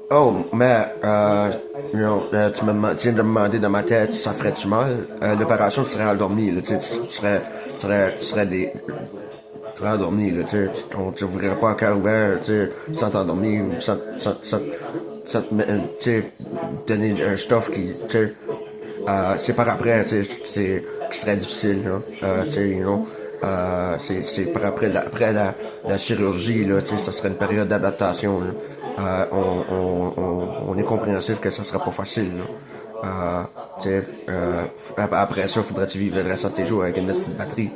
Oh, mais, tu viens de me demander dans ma tête, ça ferait-tu mal? L'opération, tu serais endormi, là, tu sais, tu serais tu serais endormi, là, tu sais, on t'ouvrirait pas un cœur ouvert, tu sais, sans t'endormir, ou sans te tu sais, donner un stuff qui, tu sais, c'est par après, tu sais, c'est, qui serait difficile, là, tu sais, c'est par après, la chirurgie, là, tu sais, ça serait une période d'adaptation, là. On est compréhensif que ça sera pas facile, là. Tu sais, après ça, faudrait-tu vivre le reste de tes jours avec une petite batterie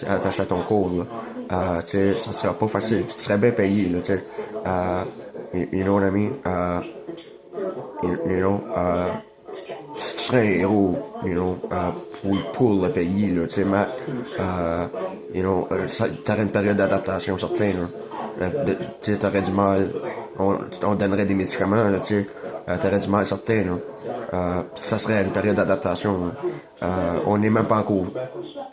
attaché à ton cou, là. Tu sais, ça sera pas facile. Tu serais bien payé, là, tu sais. You know what I mean? You know, tu serais un héros, you know, pour le pays, là, tu sais, Matt. You know, t'aurais une période d'adaptation certaine, là. Tu sais, t'aurais du mal, on donnerait des médicaments, là, tu sais, t'aurais du mal certain, là. Ça serait une période d'adaptation, là. On n'est même pas encore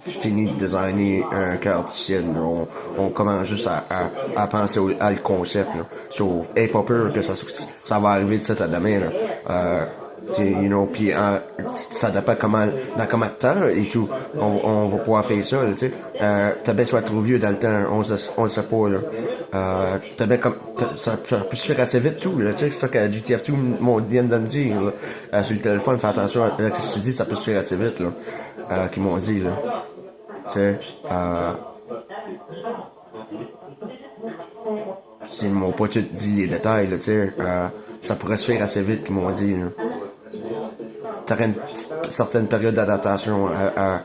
fini de designer un cœur artificiel, là. On commence juste à penser à le concept, là. So, aie pas peur que ça va arriver de cette à demain, là. You know, puis ça dépend dans comment de temps et tout, on va pouvoir faire ça, tu sais. T'as bien soit trop vieux dans le temps, on le sait pas, là. T'as bien ça peut se faire assez vite, tout, là, tu sais, c'est ça que GTF2 vient de me dire, là. Sur le téléphone, fais attention à ce que tu dis, ça peut se faire assez vite, là, qu'ils m'ont dit, là. Tu sais, si mon pote te dit les détails, là, tu sais, ça pourrait se faire assez vite, qu'ils m'ont dit, là. T'aurais une certaine période d'adaptation à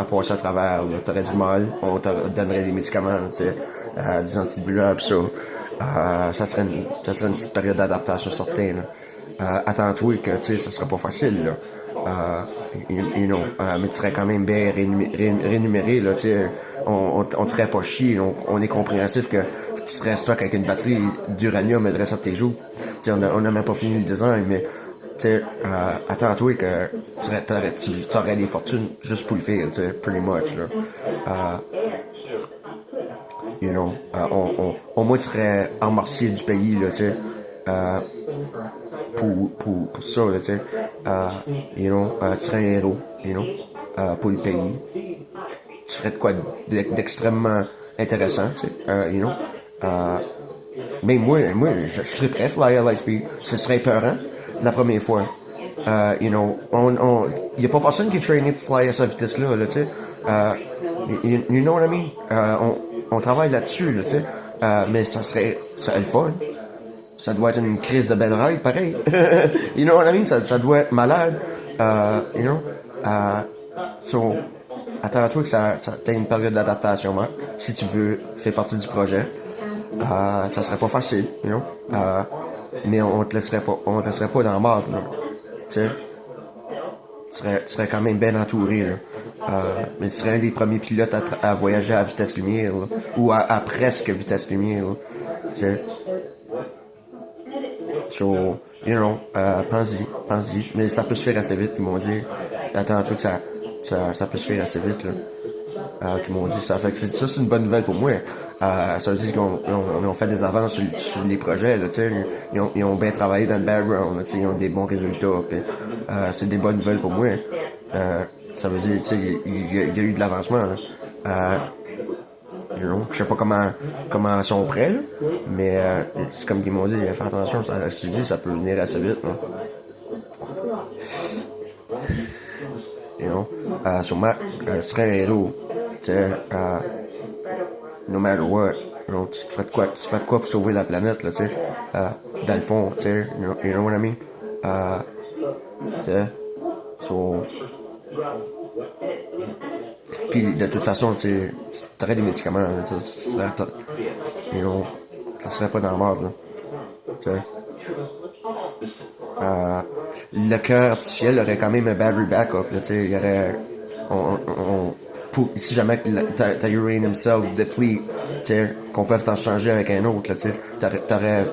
passer à travers. T'aurais du mal, on te donnerait des médicaments, tu sais, des antidouleurs, pis ça. Ça serait une petite période d'adaptation certaine. Attends-toi que, tu sais, ça serait pas facile, là. You know, mais tu serais quand même bien rémunéré, là, tu sais. On te ferait pas chier, on est compréhensif que tu serais stock avec une batterie d'uranium et le reste de tes jours. Tu sais, on a même pas fini le design, mais tu sais, attends-toi que tu aurais des fortunes juste pour le faire, tu sais, pretty much, là. You know, au moins tu serais emmarcier du pays, là, tu sais, pour ça, là, tu sais. You know, tu serais un héros, you know, pour le pays. Tu ferais de quoi d'extrêmement intéressant, tu sais, you know. Mais moi, je serais prêt à fly à Lightspeed. Ce serait épeurant la première fois. You know, y a pas personne qui est trainé pour fly à cette vitesse-là, là, tu sais. You know what I mean? On travaille là-dessus, là, tu sais. Mais ça serait le fun. Ça doit être une crise de belle ride, pareil. You know what I mean? Ça doit être malade. You know? So, attends-toi que ça t'ait une période d'adaptation, hein, si tu veux faire partie du projet. Ça serait pas facile, you know? Mais on te laisserait pas dans la marde, là. Tu sais? Tu serais quand même bien entouré, là. Mais tu serais un des premiers pilotes à voyager à vitesse lumière, là. Ou à presque vitesse lumière, là. Tu sais? So, you know, pense-y. Mais ça peut se faire assez vite, ils m'ont dit. Attends-toi que ça peut se faire assez vite, là. Qui m'ont dit ça. Fait que ça, c'est une bonne nouvelle pour moi. Ça veut dire qu'on fait des avances sur les projets, là, tu sais. Ils ont bien travaillé dans le background, là, tu sais. Ils ont des bons résultats. Pis, c'est des bonnes nouvelles pour moi. Ça veut dire, tu sais, il y a eu de l'avancement, là. You know, je sais pas comment ils sont prêts, là, mais c'est comme qu'ils m'ont dit, fais attention, si tu dis, ça peut venir assez vite, là. You know, sûrement, tu serais un héros. Tu sais, no matter what, you know, tu ferais de quoi pour sauver la planète, là, tu sais, dans le fond, tu sais, you know what I mean? Tu sais, so, puis de toute façon, tu sais, t'aurais des médicaments, you know, ça serait pas dans la merde, là, tu sais. Le cœur artificiel aurait quand même un battery backup, là, tu sais, il y aurait, si jamais ta uranium cell deplete, tu sais, qu'on peut t'en changer avec un autre, là, tu sais, t'aurais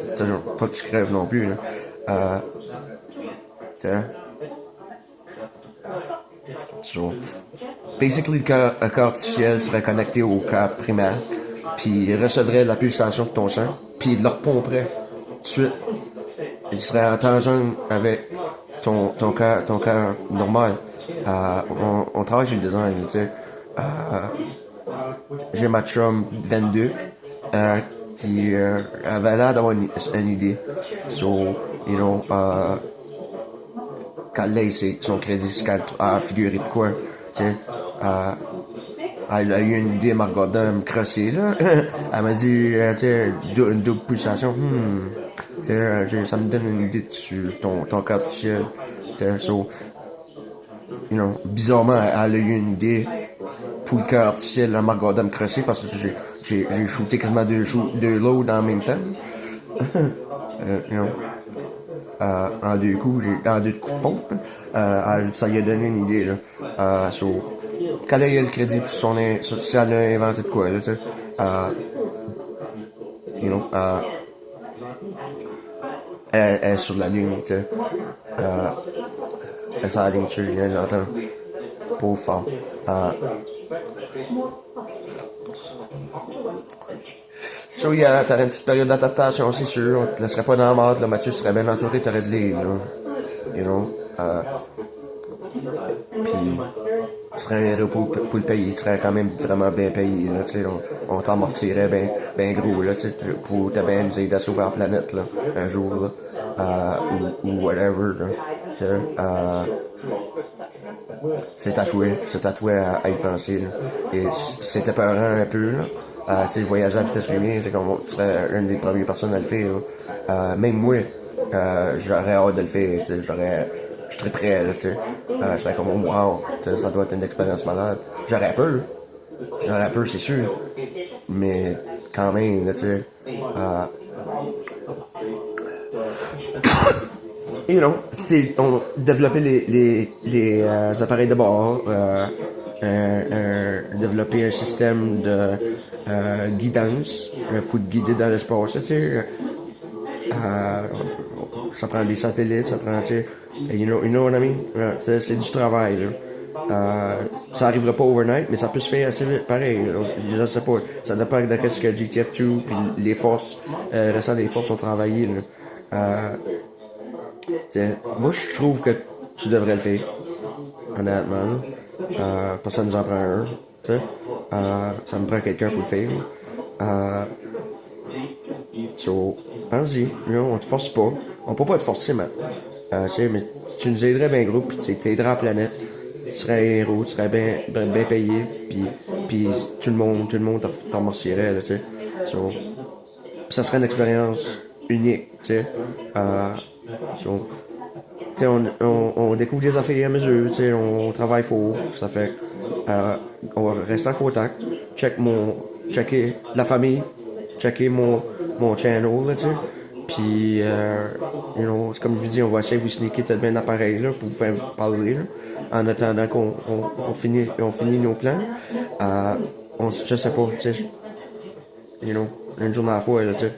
pas que tu crèves non plus, là. Tu sais. So, basically, le cœur artificiel serait connecté au cœur primaire, puis il recevrait la pulsation de ton sang, puis il le repomperait tout de suite. il serait en tangente avec ton cas normal. On travaille sur le design, tu sais. J'ai ma chum 22 qui avait l'air d'avoir une idée. So, you know, quand là, c'est son crédit fiscal a figuré de quoi, tu sais. Elle a eu une idée, Margot, de me crosser, là. Elle m'a dit, tu sais, une double pulsation, tu sais, ça me donne une idée sur ton cas artificiel. So, you know, bizarrement, elle a eu une idée pour le cœur artificiel à Marc Gordon crosser parce que j'ai shooté quasiment deux loads en même temps. You know, en deux coups, en deux coups de pompe. Ça lui a donné une idée, là. So, quand elle a eu le crédit pour si elle a inventé de quoi, là, tu sais. You know, elle est sur la ligne, tu sais. Elle est sur la ligne dessus, j'entends. Pauvre femme. So, t'aurais une petite période d'adaptation, c'est sûr. On te laisserait pas dans la merde, là. Mathieu, tu serais bien entouré, t'aurais de l'île, là. You know? Puis, tu serais un héros pour le pays. Tu serais quand même vraiment bien payé, là. Tu sais, on t'amortirait ben gros, là, tu sais, pour te bien nous aider à sauver la planète, là. Un jour, là. Ou whatever, là. Tu sais, c'est tatoué à y penser, là. Et c'était peurant un peu, là. Tu sais, voyager à vitesse lumière, c'est comme, tu serais une des premières personnes à le faire, là. Même moi, j'aurais hâte de le faire, tu sais, je serais prêt, là, tu sais. Je serais comme, oh, wow, ça doit être une expérience malade. J'aurais peur, c'est sûr. Mais, quand même, là, tu sais, you know, on développait les appareils de bord, développer un système de guidance pour te guider dans l'espace, tu sais. Ça prend des satellites, ça prend, tu sais, you know what I mean? C'est du travail, là. Ça arrivera pas overnight, mais ça peut se faire assez vite, pareil. Je sais pas, ça dépend de ce que GTF2 puis les forces, restant des forces ont travaillé, là. Moi, je trouve que tu devrais le faire, honnêtement. Parce que ça nous en prend un, tu sais. Ça me prend quelqu'un pour le faire. So, pense-y, on te force pas. On peut pas te forcer, man. Mais tu nous aiderais bien gros, puis tu t'aiderais la planète. Tu serais un héros, tu serais bien payé, puis tout le monde t'en remercierait, là, tu sais. So, ça serait une expérience unique, tu sais. So, tu sais, on découvre des affaires à mesure, tu sais, on travaille fort, ça fait, on va rester en contact, checker la famille, checker mon channel, là, tu sais, puis, you know, comme je vous dis, on va essayer de vous sneaker peut-être bien l'appareil, là, pour vous faire parler, là, en attendant qu'on finit nos plans, je sais pas, tu sais, you know, une journée à la fois, là, tu sais.